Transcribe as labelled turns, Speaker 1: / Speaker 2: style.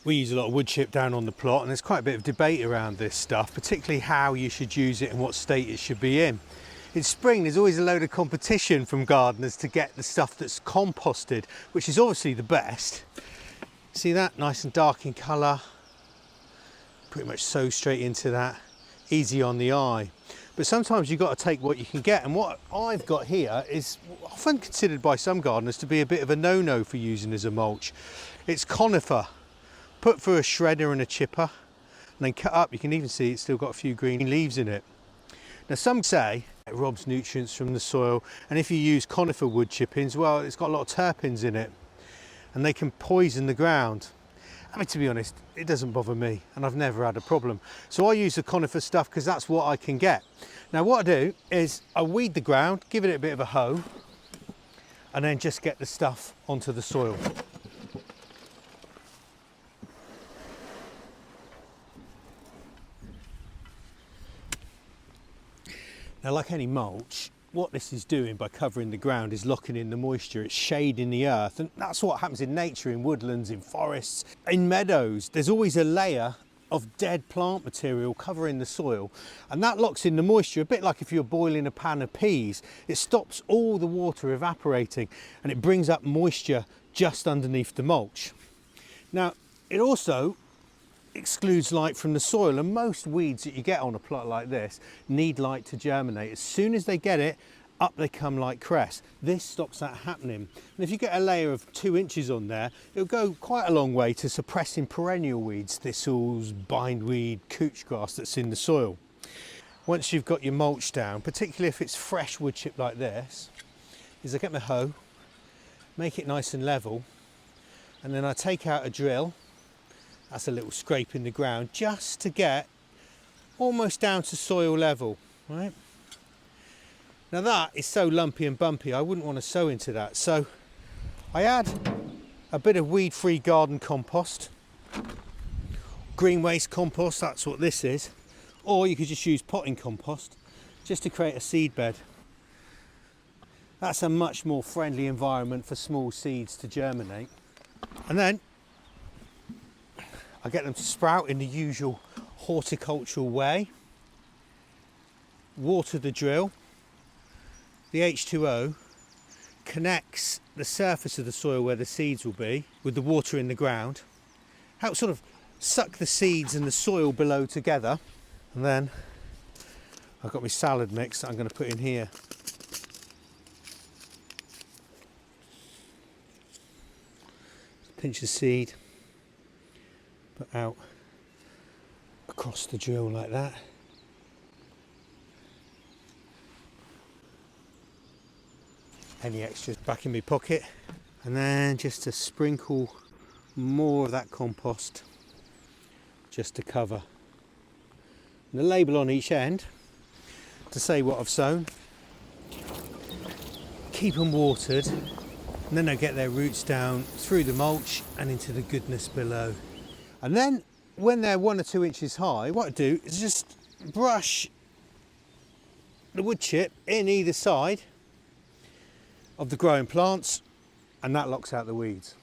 Speaker 1: We use a lot of wood chip down on the plot, and there's quite a bit of debate around this stuff, particularly how you should use it and what state it should be in. In spring, there's always a load of competition from gardeners to get the stuff that's composted, which is obviously the best. See that? Nice and dark in colour. Pretty much sow straight into that. Easy on the eye. But sometimes you've got to take what you can get, and what I've got here is often considered by some gardeners to be a bit of a no-no for using as a mulch. It's conifer. Put through a shredder and a chipper, and then cut up. You can even see it's still got a few green leaves in it. Now some say it robs nutrients from the soil, and if you use conifer wood chippings, well, it's got a lot of terpenes in it and they can poison the ground. I mean, to be honest, it doesn't bother me, and I've never had a problem. So I use the conifer stuff because that's what I can get. Now what I do is I weed the ground, give it a bit of a hoe, and then just get the stuff onto the soil. Now, like any mulch, what this is doing by covering the ground is locking in the moisture. It's shading the earth, and that's what happens in nature, in woodlands, in forests, in meadows. There's always a layer of dead plant material covering the soil, and that locks in the moisture, a bit like if you're boiling a pan of peas. It stops all the water evaporating, and it brings up moisture just underneath the mulch. Now, it also excludes light from the soil, and most weeds that you get on a plot like this need light to germinate. As soon as they get it, up they come like cress. This stops that happening, and if you get a layer of 2 inches on there, it'll go quite a long way to suppressing perennial weeds, thistles, bindweed, couch grass that's in the soil. Once you've got your mulch down, particularly if it's fresh wood chip like this, is I get my hoe, make it nice and level, and then I take out a drill. That's a little scrape in the ground just to get almost down to soil level, right? Now that is so lumpy and bumpy, I wouldn't want to sow into that. So I add a bit of weed-free garden compost, green waste compost, that's what this is, or you could just use potting compost just to create a seed bed. That's a much more friendly environment for small seeds to germinate. And then I get them to sprout in the usual horticultural way. Water the drill. The H2O connects the surface of the soil where the seeds will be with the water in the ground. Helps sort of suck the seeds and the soil below together. And then I've got my salad mix that I'm going to put in here. Pinch of seed. Put out across the drill like that. Any extras back in my pocket, and then just to sprinkle more of that compost just to cover. And the label on each end to say what I've sown. Keep them watered, and then they get their roots down through the mulch and into the goodness below. And then when they're 1 or 2 inches high, what I do is just brush the wood chip in either side of the growing plants, and that locks out the weeds.